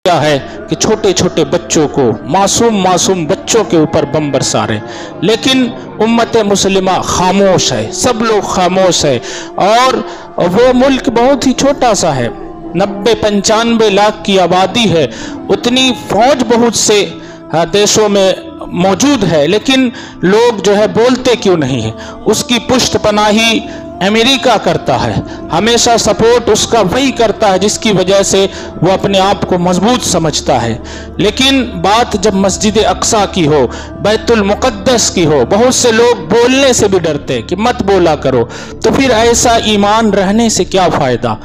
کیا ہے کہ چھوٹے چھوٹے بچوں کو، معصوم بچوں کے اوپر بم برسا رہے، لیکن امت مسلمہ خاموش ہے، سب لوگ خاموش ہے، اور وہ ملک بہت ہی چھوٹا سا ہے، 90-95 لاکھ کی آبادی ہے، اتنی فوج بہت سے دیشوں میں موجود ہے، لیکن لوگ جو ہے بولتے کیوں نہیں ہیں؟ اس کی پشت پناہی امریکہ کرتا ہے، ہمیشہ سپورٹ اس کا وہی کرتا ہے جس کی وجہ سے وہ اپنے آپ کو مضبوط سمجھتا ہے۔ لیکن بات جب مسجد اقصیٰ کی ہو، بیت المقدس کی ہو، بہت سے لوگ بولنے سے بھی ڈرتے کہ مت بولا کرو، تو پھر ایسا ایمان رہنے سے کیا فائدہ؟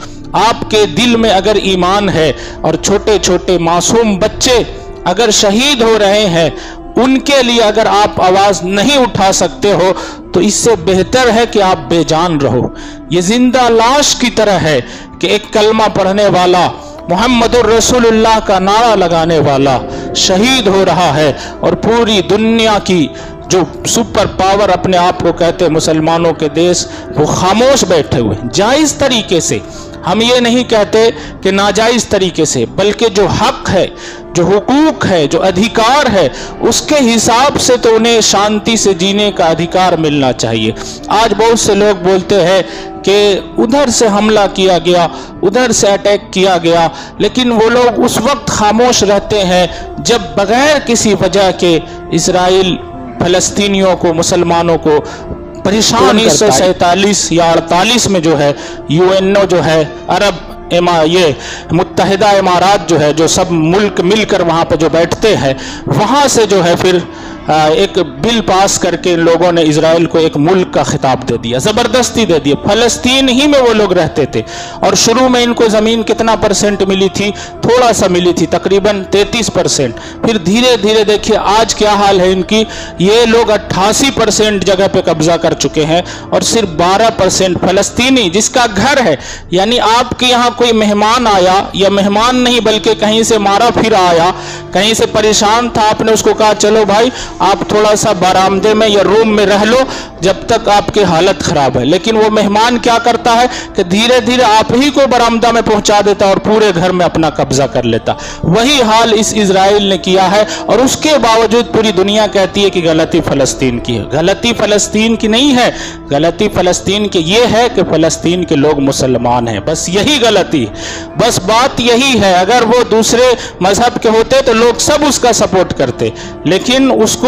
آپ کے دل میں اگر ایمان ہے اور چھوٹے چھوٹے معصوم بچے اگر شہید ہو رہے ہیں، ان کے لیے اگر آپ آواز نہیں اٹھا سکتے ہو تو اس سے بہتر ہے کہ آپ بے جان رہو۔ یہ زندہ لاش کی طرح ہے کہ ایک کلمہ پڑھنے والا، محمد الرسول اللہ کا نعرہ لگانے والا شہید ہو رہا ہے، اور پوری دنیا کی جو سپر پاور اپنے آپ کو کہتے مسلمانوں کے دیش، وہ خاموش بیٹھے ہوئے جائز طریقے سے۔ ہم یہ نہیں کہتے کہ ناجائز طریقے سے، بلکہ جو حق ہے، جو حقوق ہے، جو ادھیکار ہے، اس کے حساب سے تو انہیں شانتی سے جینے کا ادھیکار ملنا چاہیے۔ آج بہت سے لوگ بولتے ہیں کہ ادھر سے حملہ کیا گیا، ادھر سے اٹیک کیا گیا، لیکن وہ لوگ اس وقت خاموش رہتے ہیں جب بغیر کسی وجہ کے اسرائیل فلسطینیوں کو، مسلمانوں کو پریشان 1947 یا 48 میں جو ہے UNO جو ہے، یہ متحدہ امارات جو ہے، جو سب ملک مل کر وہاں پہ جو بیٹھتے ہیں، وہاں سے جو ہے پھر ایک بل پاس کر کے لوگوں نے اسرائیل کو ایک ملک کا خطاب دے دیا، زبردستی دے دیا۔ فلسطین ہی میں وہ لوگ رہتے تھے، اور شروع میں ان کو زمین کتنا % ملی تھی؟ تھوڑا سا ملی تھی، تقریباً 33%۔ پھر دھیرے دھیرے دیکھیے آج کیا حال ہے ان کی، یہ لوگ 88% جگہ پہ قبضہ کر چکے ہیں، اور صرف 12% فلسطینی جس کا گھر ہے، یعنی آپ کے یہاں کوئی مہمان آیا، یا مہمان نہیں بلکہ کہیں سے مارا پھر آیا، کہیں سے پریشان تھا، آپ نے اس کو کہا چلو بھائی آپ تھوڑا سا برآمدے میں یا روم میں رہ لو جب تک آپ کی حالت خراب ہے، لیکن وہ مہمان کیا کرتا ہے کہ دھیرے دھیرے آپ ہی کو برآمدہ میں پہنچا دیتا اور پورے گھر میں اپنا قبضہ کر لیتا۔ وہی حال اس اسرائیل نے کیا ہے، اور اس کے باوجود پوری دنیا کہتی ہے کہ غلطی فلسطین کی ہے۔ غلطی فلسطین کی نہیں ہے، غلطی فلسطین کی یہ ہے کہ فلسطین کے لوگ مسلمان ہیں، بس یہی غلطی، بس بات یہی ہے۔ اگر وہ دوسرے مذہب کے ہوتے تو لوگ سب اس کا سپورٹ کرتے، لیکن اس کو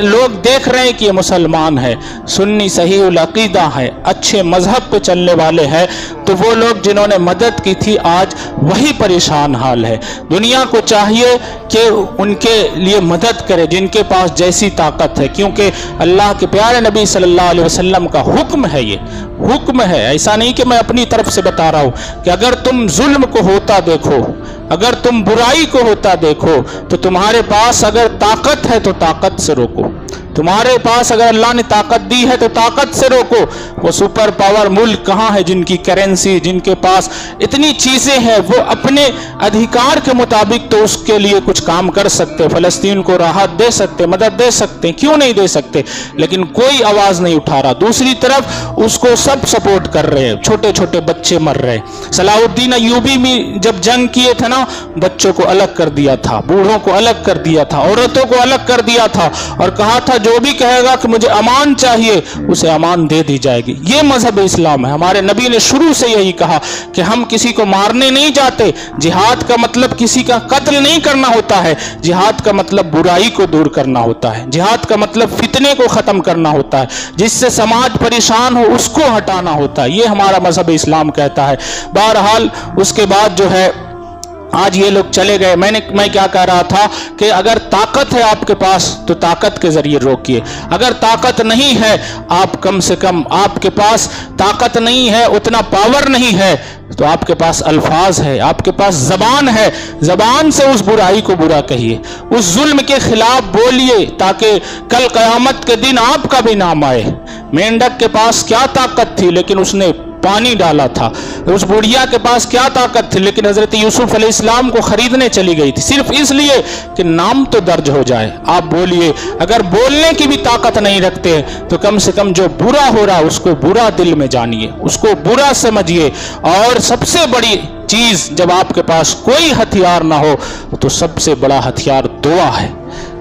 لوگ دیکھ رہے ہیں کہ یہ مسلمان ہے، سنی صحیح العقیدہ ہے، اچھے مذہب پہ چلنے والے ہیں، تو وہ لوگ جنہوں نے مدد کی تھی آج وہی پریشان حال ہے۔ دنیا کو چاہیے کہ ان کے لیے مدد کرے جن کے پاس جیسی طاقت ہے، کیونکہ اللہ کے پیارے نبی صلی اللہ علیہ وسلم کا حکم ہے، یہ حکم ہے، ایسا نہیں کہ میں اپنی طرف سے بتا رہا ہوں، کہ اگر تم ظلم کو ہوتا دیکھو، اگر تم برائی کو ہوتا دیکھو، تو تمہارے پاس اگر طاقت ہے تو طاقت سے روکو، تمہارے پاس اگر اللہ نے طاقت دی ہے تو طاقت سے روکو۔ وہ سپر پاور ملک کہاں ہے جن کی کرنسی، جن کے پاس اتنی چیزیں ہیں، وہ اپنے ادھیکار کے مطابق تو اس کے لیے کچھ کام کر سکتے، فلسطین کو راحت دے سکتے، مدد دے سکتے، کیوں نہیں دے سکتے؟ لیکن کوئی آواز نہیں اٹھا رہا۔ دوسری طرف اس کو سب سپورٹ کر رہے ہیں، چھوٹے چھوٹے بچے مر رہے ہیں۔ صلاح الدین ایوبی میں جب جنگ کیے تھے نا، بچوں کو الگ کر دیا تھا، بوڑھوں کو الگ کر دیا تھا، عورتوں کو الگ کر دیا تھا، اور کہا تھا جو بھی کہے گا کہ مجھے امان چاہیے اسے امان دے دی جائے گی۔ یہ مذہب اسلام ہے۔ ہمارے نبی نے شروع سے یہی کہا کہ ہم کسی کو مارنے نہیں جاتے، جہاد کا مطلب کسی کا قتل نہیں کرنا ہوتا ہے، جہاد کا مطلب برائی کو دور کرنا ہوتا ہے، جہاد کا مطلب فتنے کو ختم کرنا ہوتا ہے، جس سے سماج پریشان ہو اس کو ہٹانا ہوتا ہے، یہ ہمارا مذہب اسلام کہتا ہے۔ بہرحال اس کے بعد جو ہے آج یہ لوگ چلے گئے۔ میں کیا کہہ رہا تھا کہ اگر طاقت ہے آپ کے پاس تو طاقت کے ذریعے روکیے، اگر طاقت نہیں ہے، آپ کم سے کم آپ کے پاس طاقت نہیں ہے، اتنا پاور نہیں ہے، تو آپ کے پاس الفاظ ہے، آپ کے پاس زبان ہے، زبان سے اس برائی کو برا کہیے، اس ظلم کے خلاف بولیے، تاکہ کل قیامت کے دن آپ کا بھی نام آئے۔ مینڈک کے پاس کیا طاقت تھی لیکن اس نے پانی ڈالا تھا، اس بڑھیا کے پاس کیا طاقت تھی لیکن حضرت یوسف علیہ السلام کو خریدنے چلی گئی تھی، صرف اس لیے کہ نام تو درج ہو جائے۔ آپ بولیے، اگر بولنے کی بھی طاقت نہیں رکھتے تو کم سے کم جو برا ہو رہا اس کو برا دل میں جانیے، اس کو برا سمجھیے، اور سب سے بڑی چیز جب آپ کے پاس کوئی ہتھیار نہ ہو تو سب سے بڑا ہتھیار دعا ہے،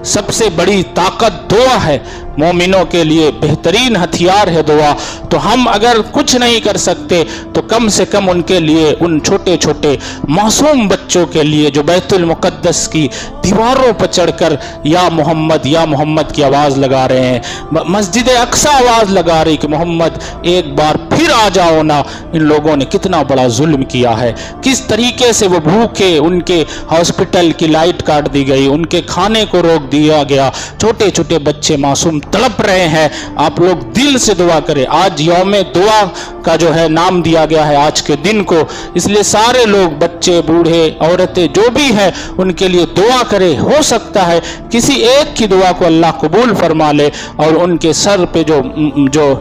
سب سے بڑی طاقت دعا ہے، مومنوں کے لیے بہترین ہتھیار ہے دعا۔ تو ہم اگر کچھ نہیں کر سکتے تو کم سے کم ان کے لیے، ان چھوٹے چھوٹے معصوم بچوں کے لیے جو بیت المقدس کی دیواروں پر چڑھ کر یا محمد کی آواز لگا رہے ہیں، مسجد اقصیٰ آواز لگا رہی کہ محمد ایک بار پھر آ جاؤ نا، ان لوگوں نے کتنا بڑا ظلم کیا ہے، کس طریقے سے وہ بھوکے، ان کے ہاسپٹل کی لائٹ کاٹ دی گئی، ان کے کھانے کو روک دیا گیا، چھوٹے چھوٹے بچے معصوم تڑپ رہے ہیں۔ آپ لوگ دل سے دعا کریں۔ آج یوم دعا کا جو ہے نام دیا گیا ہے آج کے دن کو، اس لیے سارے لوگ، بچے، بوڑھے، عورتیں، جو بھی ہیں، ان کے لیے دعا کرے۔ ہو سکتا ہے کسی ایک کی دعا کو اللہ قبول فرما لے اور ان کے سر پہ جو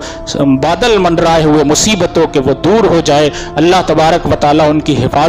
بادل منڈرائے ہوئے مصیبتوں کے وہ دور ہو جائے۔ اللہ تبارک و تعالی ان کی حفاظت